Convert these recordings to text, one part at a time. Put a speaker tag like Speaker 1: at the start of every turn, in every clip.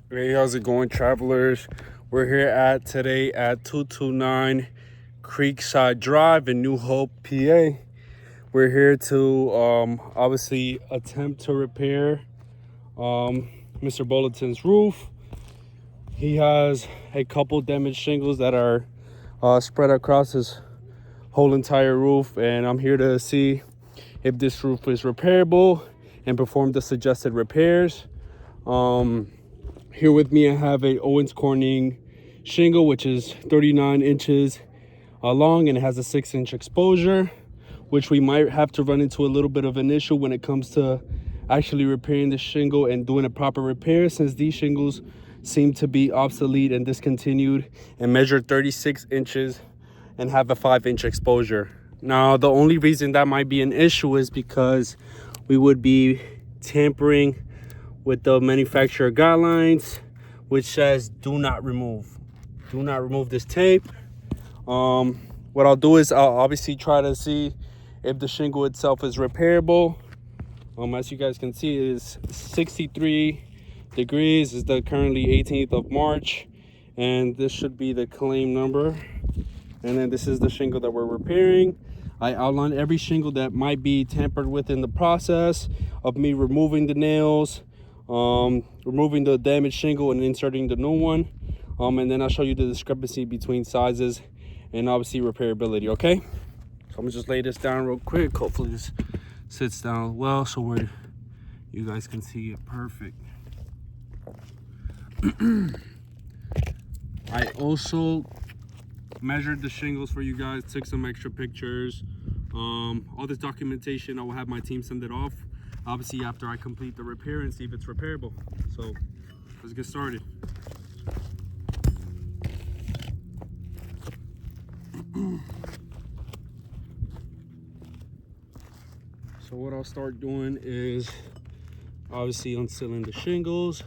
Speaker 1: Hey, how's it going, travelers? We're here today at 229 Creekside Drive in New Hope, PA. We're here to obviously attempt to repair Mr. Bolotin's roof. He has a couple damaged shingles that are spread across his whole entire roof, and I'm here to see if this roof is repairable and perform the suggested repairs. Here with me, I have a Owens Corning shingle, which is 39 inches long, and it has a 6-inch exposure, which we might have to run into a little bit of an issue when it comes to actually repairing the shingle and doing a proper repair, since these shingles seem to be obsolete and discontinued and measure 36 inches and have a 5-inch exposure. Now, the only reason that might be an issue is because we would be tampering with the manufacturer guidelines, which says do not remove this tape. What I'll do is I'll obviously try to see if the shingle itself is repairable. As you guys can see, it is 63 degrees. It's the currently 18th of March, and this should be the claim number. And then this is the shingle that we're repairing. I outlined every shingle that might be tampered with in the process of me removing the nails, removing the damaged shingle and inserting the new one. And then I'll show you the discrepancy between sizes and obviously repairability, okay? So I'm gonna just lay this down real quick. Hopefully this sits down well so you guys can see it perfect. I also measured the shingles for you guys, took some extra pictures. All this documentation, I will have my team send it off, obviously after I complete the repair and see if it's repairable. So let's get started. So what I'll start doing is obviously unsealing the shingles.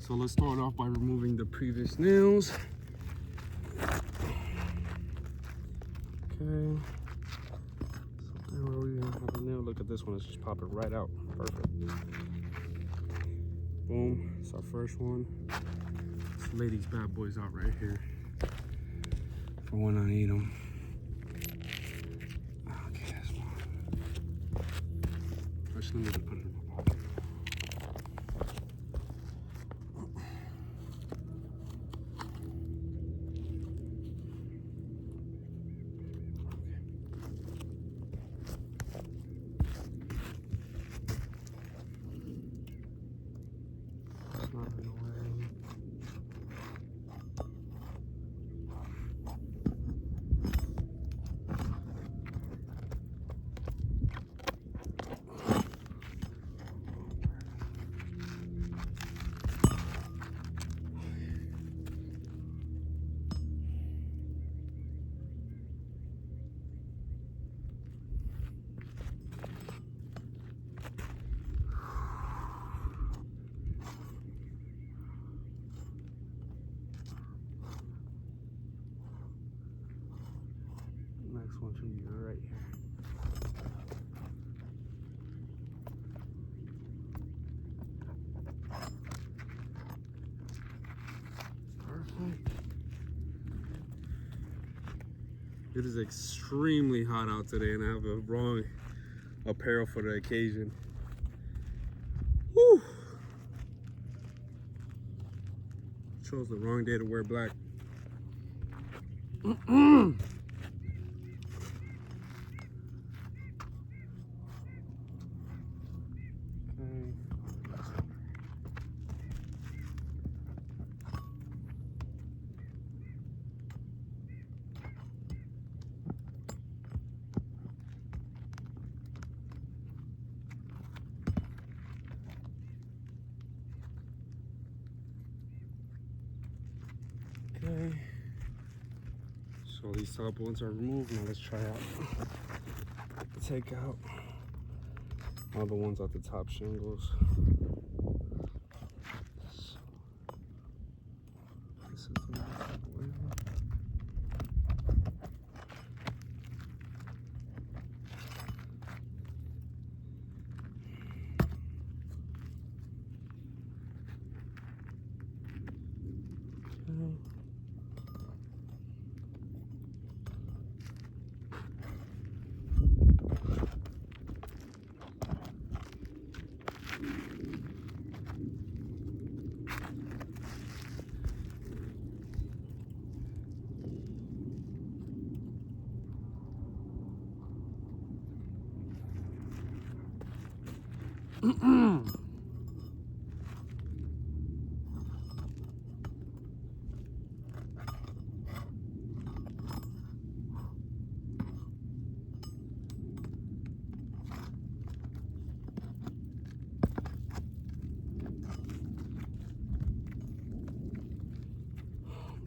Speaker 1: So let's start off by removing the previous nails. Okay. So there we have a nail. Look at this one, it's just popping right out. Perfect. Boom. It's our first one. Let's lay these bad boys out right here for when I need them. Okay, that's one. Actually, let me just put it in my pocket. Not in the way. Next one should be right here. Perfect. It is extremely hot out today, and I have a wrong apparel for the occasion. Whew. Chose the wrong day to wear black. So all these top ones are removed. Now let's try out, take out all the ones at the top shingles. So, this is the one.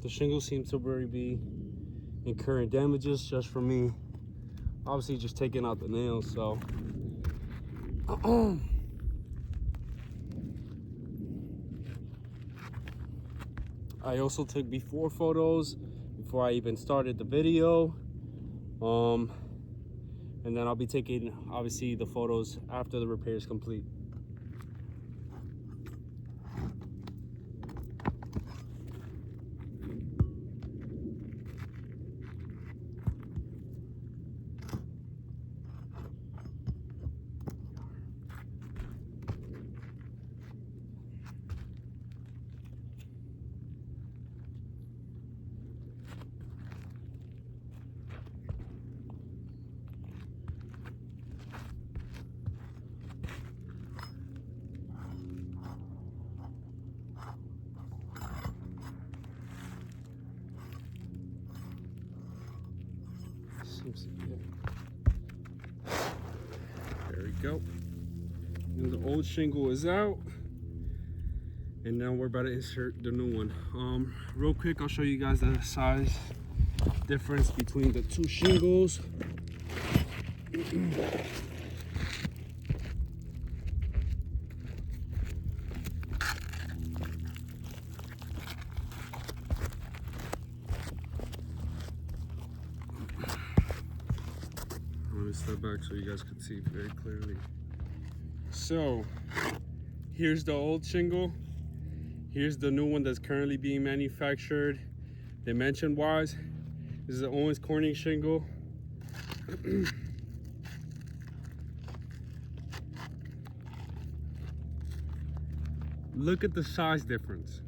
Speaker 1: The shingles seem to already be incurring damages just from me obviously just taking out the nails. So I also took before photos before I even started the video, and then I'll be taking obviously the photos after the repair is complete. There we go. And the old shingle is out. And now we're about to insert the new one. Real quick, I'll show you guys the size difference between the two shingles. Let me step back so you guys can see very clearly. So here's the old shingle. Here's the new one that's currently being manufactured. Dimension wise, this is the Owens Corning shingle. Look at the size difference.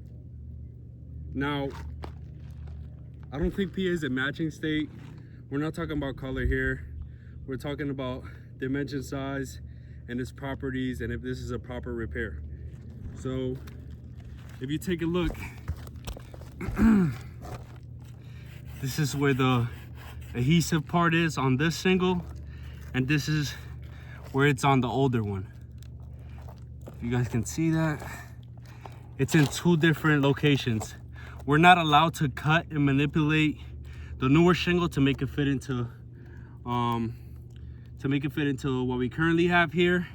Speaker 1: Now, I don't think PA is a matching state. We're not talking about color here. We're talking about dimension, size, and its properties, and if this is a proper repair. So if you take a look, this is where the adhesive part is on this shingle, and this is where it's on the older one. If you guys can see that, it's in two different locations. We're not allowed to cut and manipulate the newer shingle to make it fit into what we currently have here,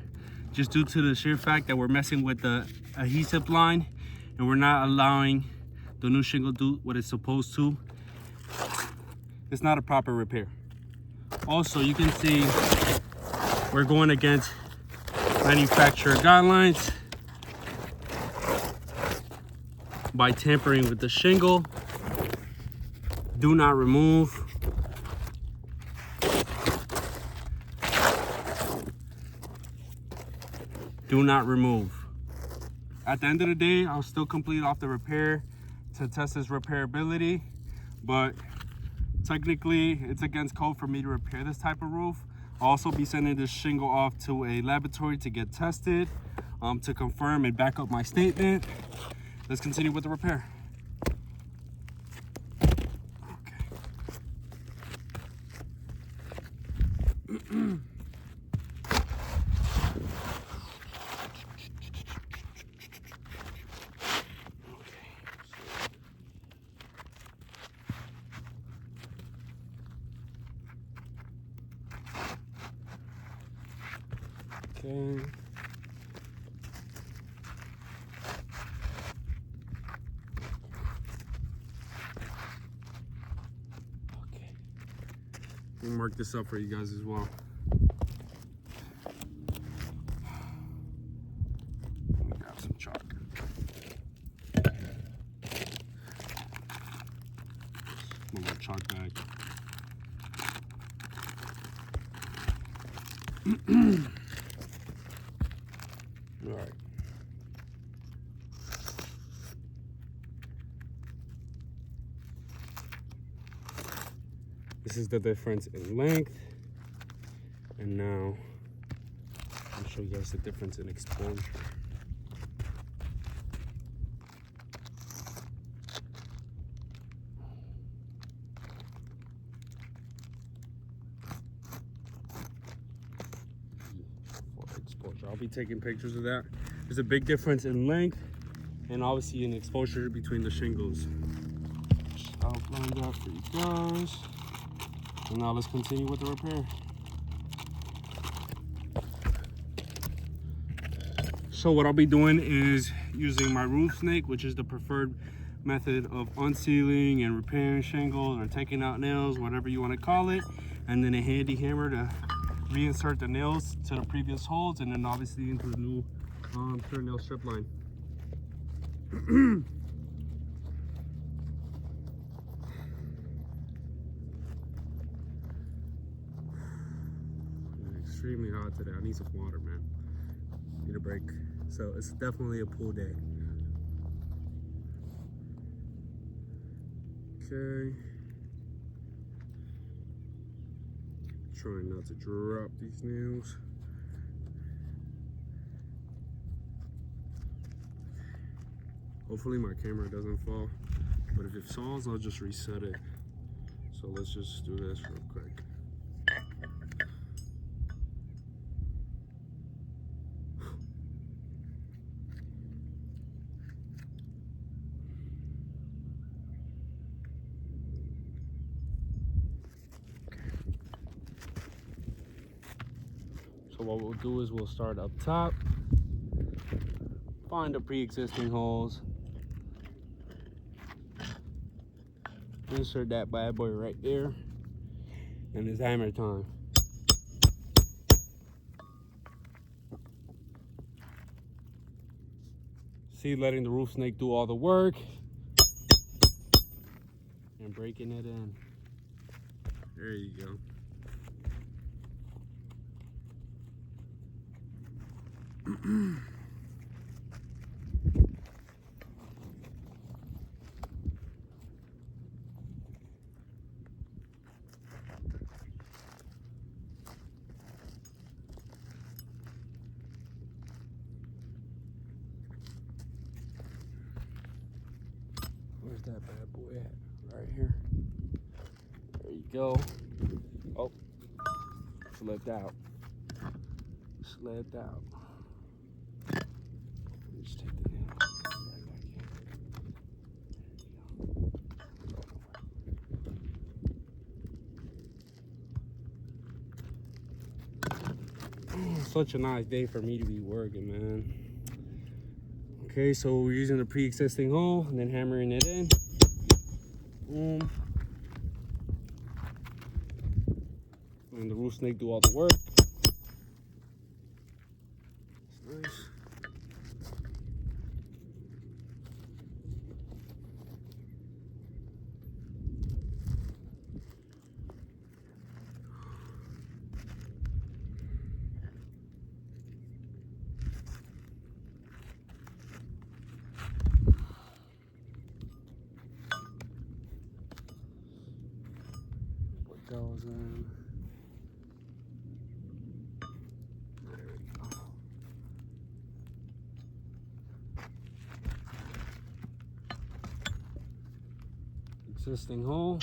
Speaker 1: just due to the sheer fact that we're messing with the adhesive line and we're not allowing the new shingle do what it's supposed to. It's not a proper repair. Also, you can see we're going against manufacturer guidelines by tampering with the shingle. Do not remove. Do not remove. At the end of the day, I'll still complete off the repair to test its repairability, but technically it's against code for me to repair this type of roof. I'll also be sending this shingle off to a laboratory to get tested, to confirm and back up my statement. Let's continue with the repair. Okay. Okay. We'll mark this up for you guys as well. Let me grab some chalk. A little chalk bag. All right. This is the difference in length. And now I'll show you guys the difference in exposure. For exposure, I'll be taking pictures of that. There's a big difference in length and obviously in exposure between the shingles. Just outline that for you guys. And now let's continue with the repair. So what I'll be doing is using my roof snake, which is the preferred method of unsealing and repairing shingles or taking out nails, whatever you want to call it. And then a handy hammer to reinsert the nails to the previous holes, and then obviously into the new pure nail strip line. Extremely hot today. I need some water, man. Need a break. So it's definitely a pool day. Okay. Trying not to drop these nails. Hopefully my camera doesn't fall, but if it falls, I'll just reset it. So let's just do this real quick. So what we'll do is we'll start up top, find the pre-existing holes, insert that bad boy right there, and it's hammer time. See, letting the roof snake do all the work and breaking it in. There you go. Where's that bad boy at? Right here. There you go. Oh, slipped out. Slipped out. Let me just take the nail right back here. Such a nice day for me to be working, man. Okay, so we're using the pre-existing hole and then hammering it in. Boom. And the roof snake do all the work. That's nice. What goes in? There we go. Existing hole.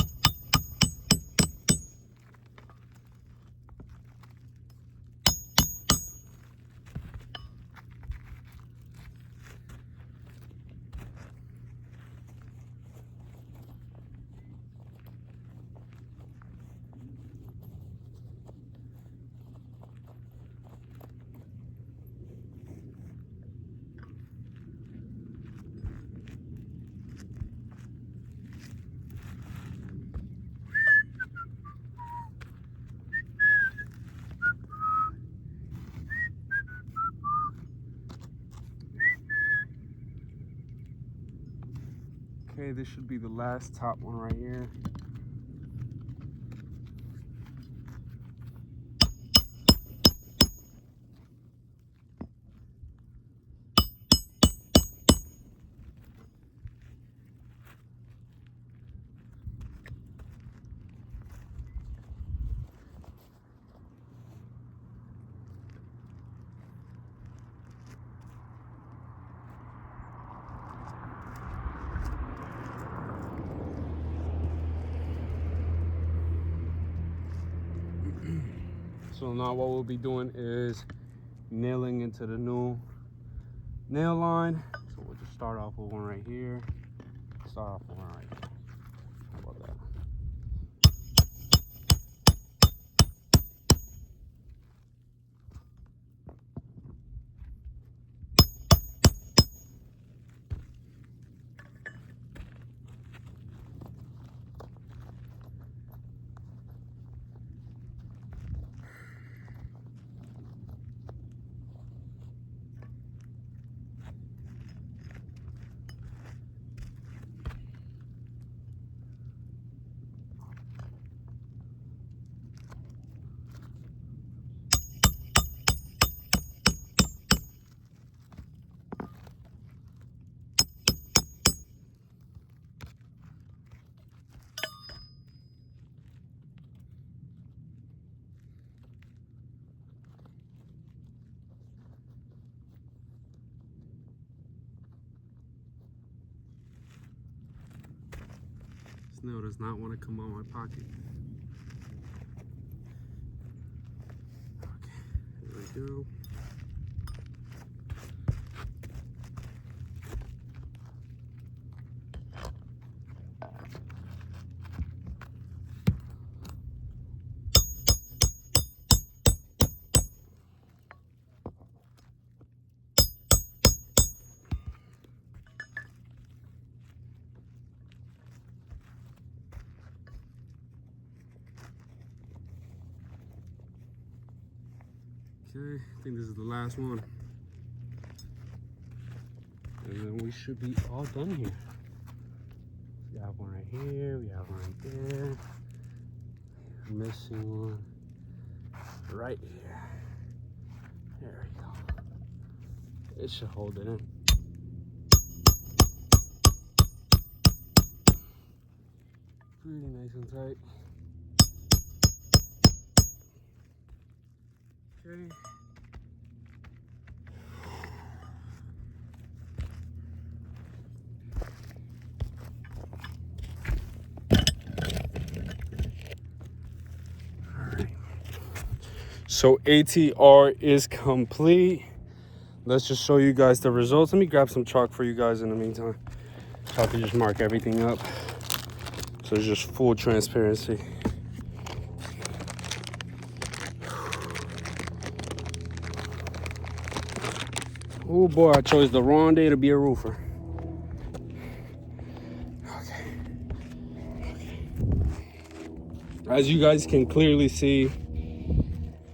Speaker 1: Okay, this should be the last top one right here. So now what we'll be doing is nailing into the new nail line. So we'll just start off with one right here. Start off with one right here. How about that? This nail does not want to come out of my pocket. Okay, there we go. Okay, I think this is the last one. And then we should be all done here. We have one right here, we have one right there. We're missing one right here. There we go. It should hold it in. Pretty nice and tight. Okay. Alright. So ATR is complete. Let's just show you guys the results. Let me grab some chalk for you guys in the meantime. So I can just mark everything up. So it's just full transparency. Oh boy, I chose the wrong day to be a roofer. Okay. As you guys can clearly see,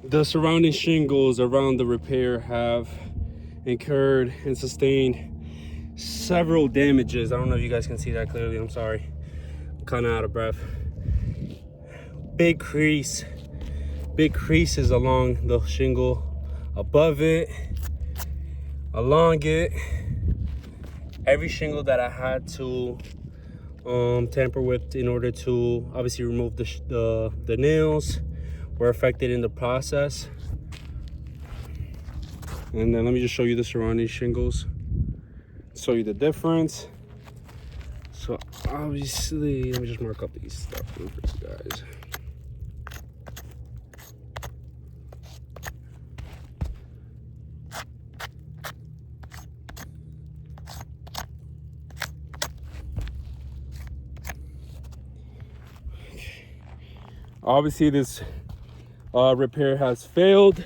Speaker 1: the surrounding shingles around the repair have incurred and sustained several damages. I don't know if you guys can see that clearly. I'm sorry. I'm kind of out of breath. Big creases along the shingle, above it, along it. Every shingle that I had to tamper with in order to obviously remove the nails were affected in the process. And then let me just show you the surrounding shingles, show you the difference. So obviously, let me just mark up these stuff for you guys. Obviously, this repair has failed.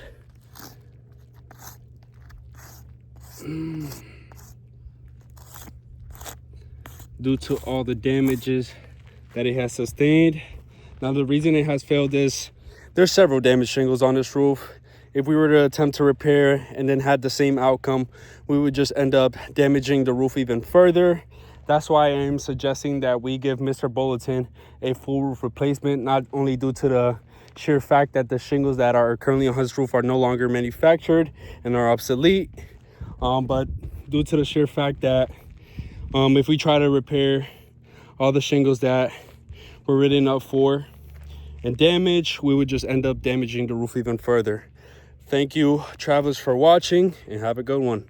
Speaker 1: Due to all the damages that it has sustained. Now, the reason it has failed is there's several damaged shingles on this roof. If we were to attempt to repair and then had the same outcome, we would just end up damaging the roof even further, That's why I am suggesting that we give Mr. Bolotin a full roof replacement, not only due to the sheer fact that the shingles that are currently on his roof are no longer manufactured and are obsolete, but due to the sheer fact that if we try to repair all the shingles that were written up for and damage, we would just end up damaging the roof even further. Thank you, travelers, for watching, and have a good one.